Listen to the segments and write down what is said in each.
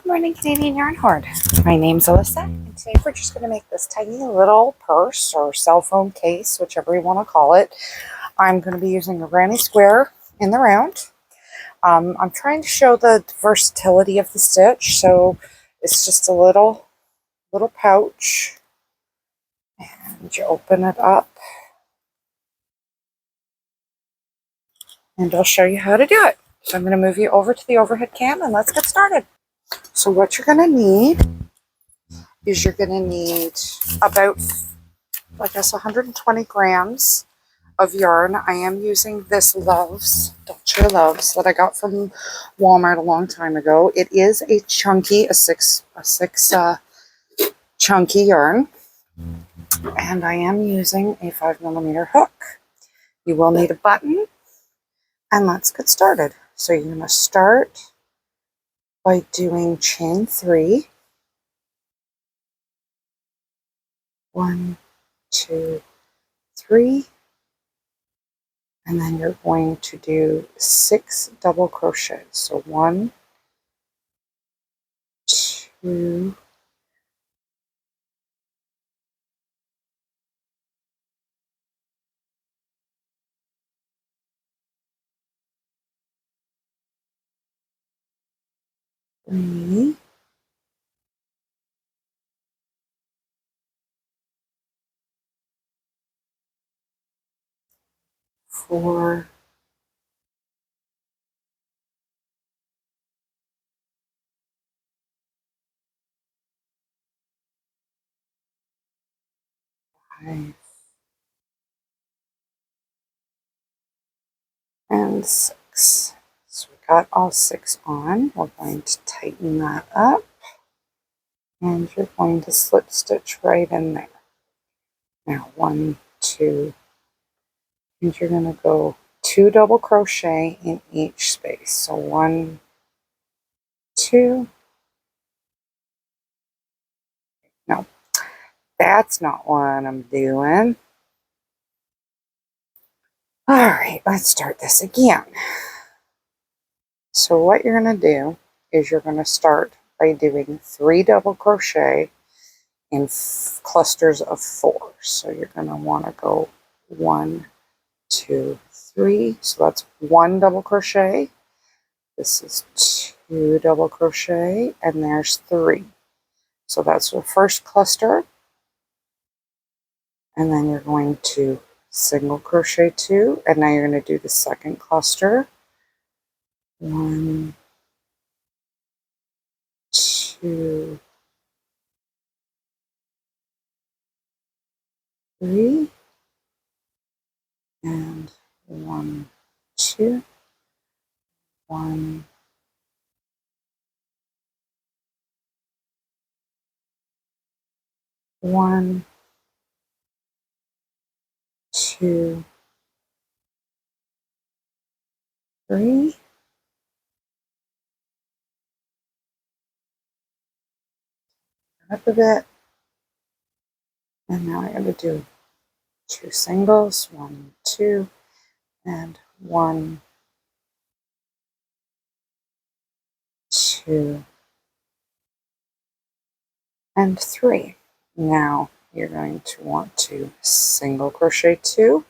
Good morning, Canadian Yarn Hoard. My name's Alyssa, and today we're just going to make this tiny little purse or cell phone case, whichever you want to call it. I'm going to be using a granny square in the round. I'm trying to show the versatility of the stitch, so it's just a little pouch, and you open it up, and I'll show you how to do it. So I'm going to move you over to the overhead cam, and let's get started. So what you're going to need is about, I guess, 120 grams of yarn. I am using this Dolce Loves that I got from Walmart a long time ago. It is a chunky, a six chunky yarn, and I am using a 5mm hook. You will need a button, and let's get started. So you're going to start by doing chain 3. 1, 2, 3, and then you're going to do 6 double crochets. So 1, 2, 3, 4, 5, and 6. So we got all 6 on. We're going to tighten that up, and you're going to slip stitch right in there. Now 1, 2, and you're going to go 2 double crochet in each space. So 1, 2. No, that's not what I'm doing. All right, let's start this again. So what you're going to do is you're going to start by doing 3 double crochet in clusters of 4. So you're going to want to go 1, 2, 3. So that's 1 double crochet. This is 2 double crochet, and there's 3. So that's the first cluster. And then you're going to single crochet 2, and now you're going to do the second cluster. 1, 2, 3, and 1, 2, 1, 1, 2, 3, up a bit, and now I'm going to do 2 singles, 1, 2, and 1, 2, and 3. Now you're going to want to single crochet 2,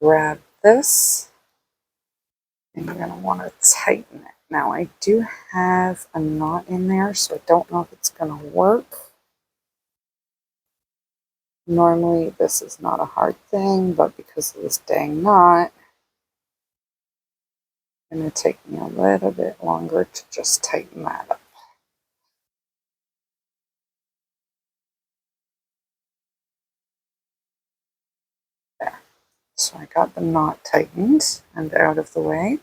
grab this, and you're going to want to tighten it. Now I do have a knot in there, so I don't know if it's going to work. Normally this is not a hard thing, but because of this dang knot, it's going to take me a little bit longer to just tighten that up. There. So I got the knot tightened and out of the way.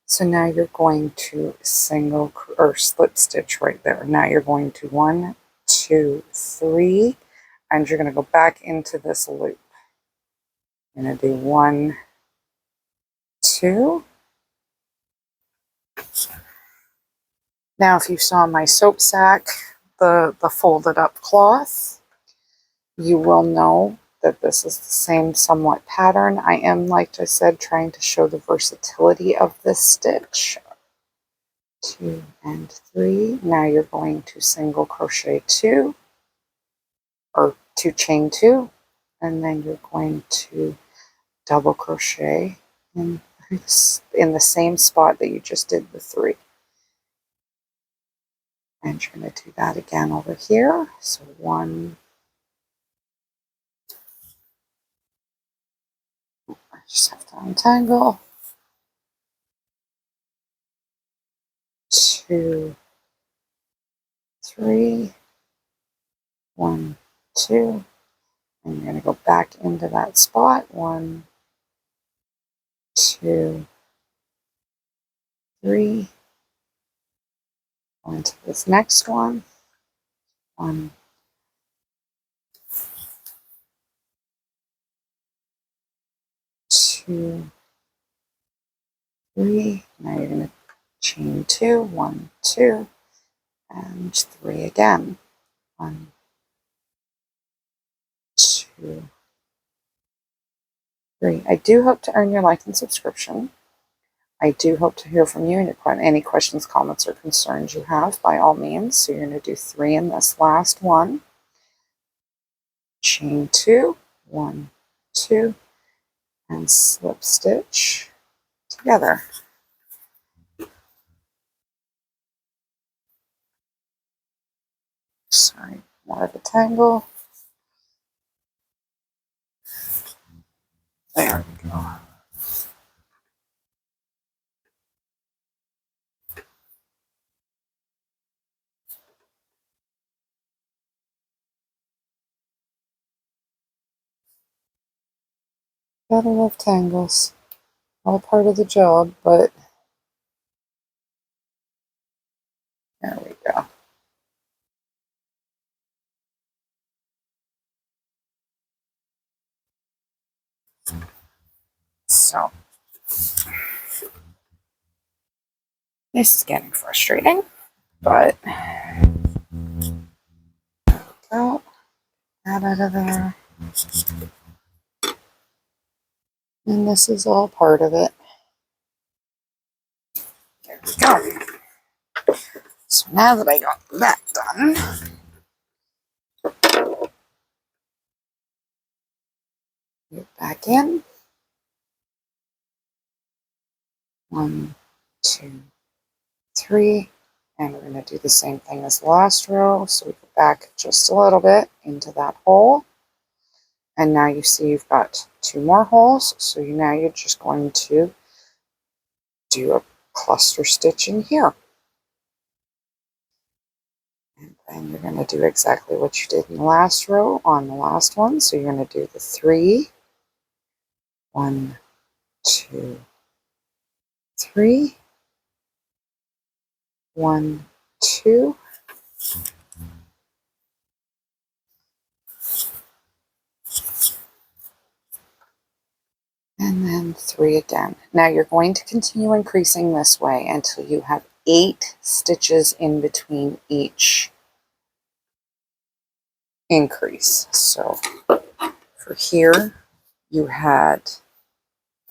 So now you're going to single or slip stitch right there. Now you're going to 1, 2, 3, and you're going to go back into this loop. I'm going to do 1, 2. Now if you saw my soap sack, the folded up cloth, you will know that this is the same somewhat pattern. I am, like I said, trying to show the versatility of this stitch. 2 and 3. Now you're going to single crochet 2 or 2 chain 2, and then you're going to double crochet in the same spot that you just did the 3. And you're going to do that again over here. So 1, I just have to untangle, 2, 3, 1, 2, and you're going to go back into that spot, 1, 2, 3, go into this next one, 1, 2, 3. Now you're going to chain 2, 1, 2, and 3 again, 1, 2, 3. I do hope to earn your like and subscription. I do hope to hear from you and any questions, comments, or concerns you have, by all means. So you're going to do 3 in this last one, chain 2, 1, 2, and slip stitch together. Sorry, more of a tangle. There we go. Gotta love tangles. All part of the job, but there we go. So this is getting frustrating, but go that out of there. And this is all part of it. There we go. So now that I got that done, get back in. 1, 2, 3, and we're going to do the same thing as the last row. So we go back just a little bit into that hole, and now you see you've got 2 more holes. So now you're just going to do a cluster stitch in here, and then you're going to do exactly what you did in the last row on the last one. So you're going to do the 3, 1, 2, 3, 1, 2, and then 3 again. Now you're going to continue increasing this way until you have 8 stitches in between each increase. So for here you had,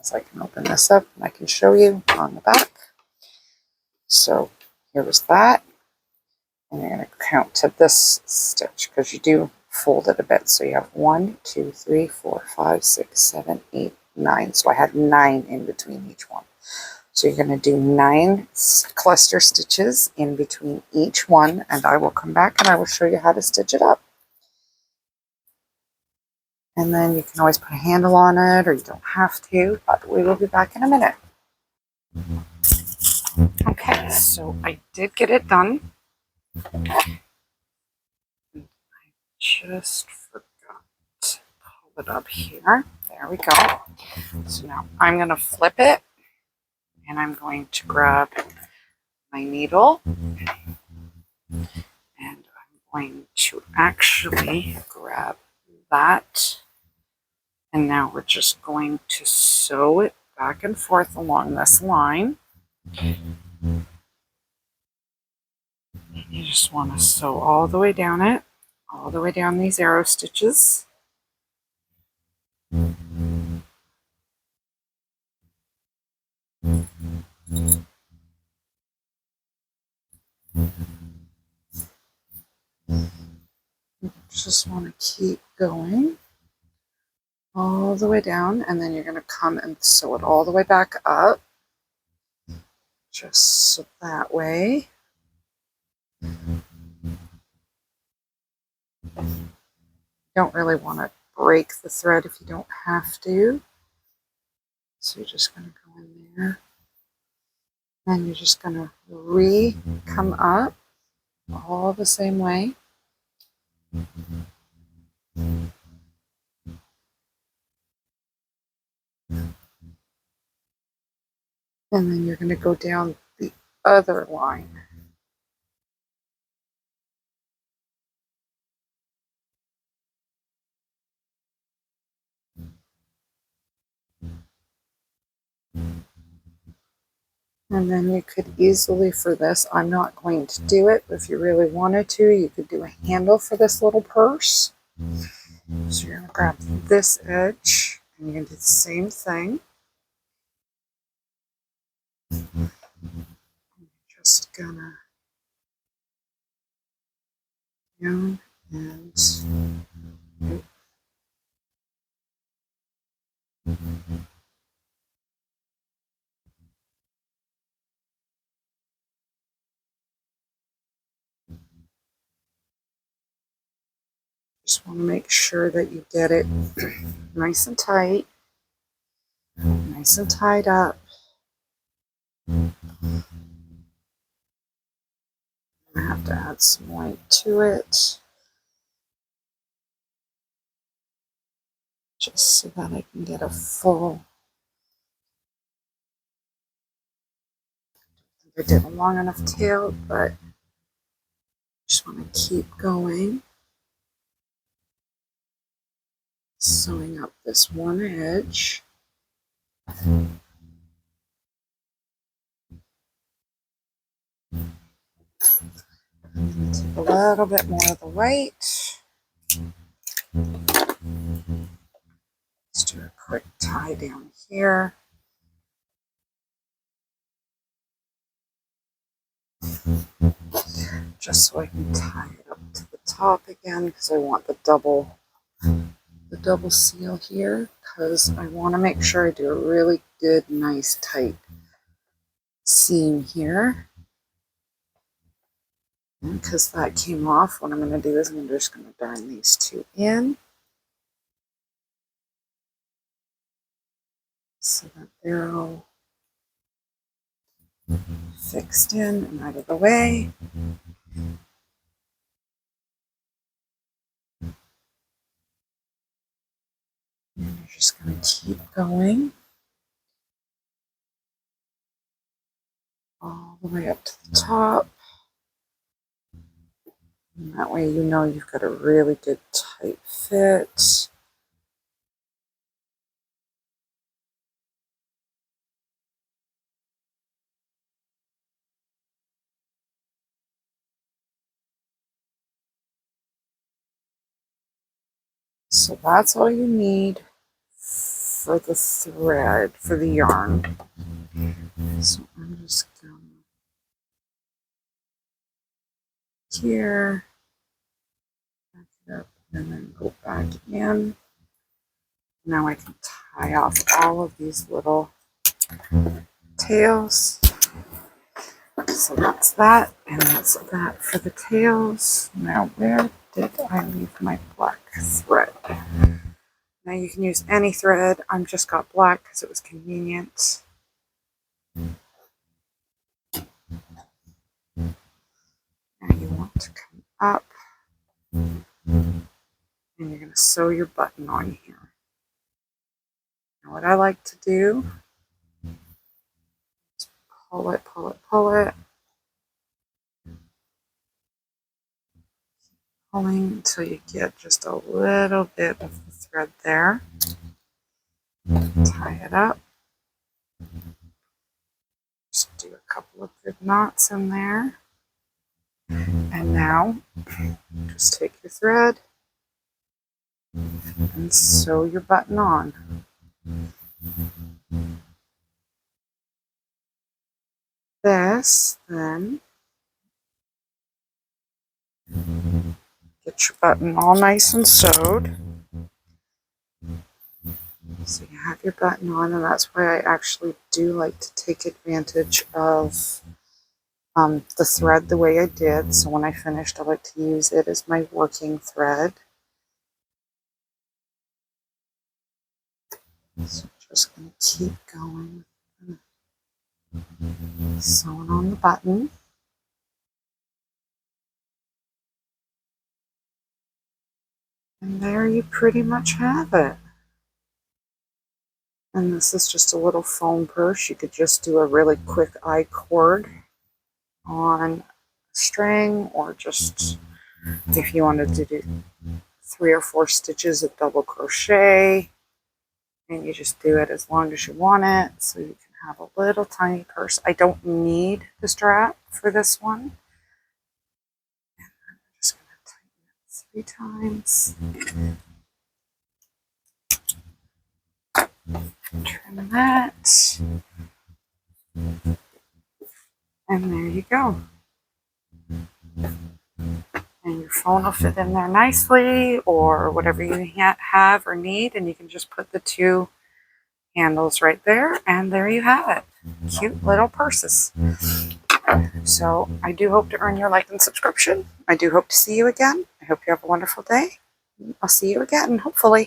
as I can open this up and I can show you on the back. So here was that, and you're going to count to this stitch because you do fold it a bit. So you have 1, 2, 3, 4, 5, 6, 7, 8, 9. So I had 9 in between each one. So you're going to do 9 cluster stitches in between each one, and I will come back and I will show you how to stitch it up. And then you can always put a handle on it, or you don't have to, but we will be back in a minute. Okay, so I did get it done. I just forgot to pull it up here. There we go. So now I'm going to flip it, and I'm going to grab my needle, and I'm going to actually grab that, and now we're just going to sew it back and forth along this line. You just want to sew all the way down it, all the way down these arrow stitches. Just want to keep going all the way down, and then you're going to come and sew it all the way back up, just so that way. Don't really want to break the thread if you don't have to. So you're just going to go in there, and you're just going to come up all the same way. And then you're going to go down the other line. And then you could easily, for this, I'm not going to do it, but if you really wanted to, you could do a handle for this little purse. So you're going to grab this edge, and you're going to do the same thing. Just gonna down and just want to make sure that you get it nice and tight, nice and tied up. I have to add some white to it, just so that I can get a full. I did a long enough tail, but just want to keep going, sewing up this one edge. Take a little bit more of the white. Let's do a quick tie down here. Just so I can tie it up to the top again, because I want the double seal here, because I want to make sure I do a really good, nice, tight seam here. And because that came off, what I'm going to do is I'm just going to darn these two in, so that they're all fixed in and out of the way. And you're just going to keep going all the way up to the top. And that way you know you've got a really good tight fit. So that's all you need for the thread, for the yarn. So I'm just going here, back it up, and then go back in. Now I can tie off all of these little tails. So that's that, and that's that for the tails. Now where did I leave my black thread? Now you can use any thread. I've just got black because it was convenient. Now you want to come up, and you're going to sew your button on here. Now what I like to do is pull it, pull it, pull it. Pulling until you get just a little bit of the thread there. Tie it up. Just do a couple of good knots in there. And now just take your thread and sew your button on. This then Get your button all nice and sewed. So you have your button on, and that's why I actually do like to take advantage of the thread the way I did. So when I finished, I like to use it as my working thread. So I'm just going to keep going, sewing on the button. And there you pretty much have it. And this is just a little foam purse. You could just do a really quick I-cord on a string, or just if you wanted to do 3 or 4 stitches of double crochet, and you just do it as long as you want it, so you can have a little tiny purse. I don't need the strap for this one. And I'm just going to tighten it 3 times. Trim that. And there you go. And your phone will fit in there nicely, or whatever you have or need, and you can just put the 2 handles right there, and there you have it. Cute little purses. So I do hope to earn your like and subscription. I do hope to see you again. I hope you have a wonderful day. I'll see you again, hopefully.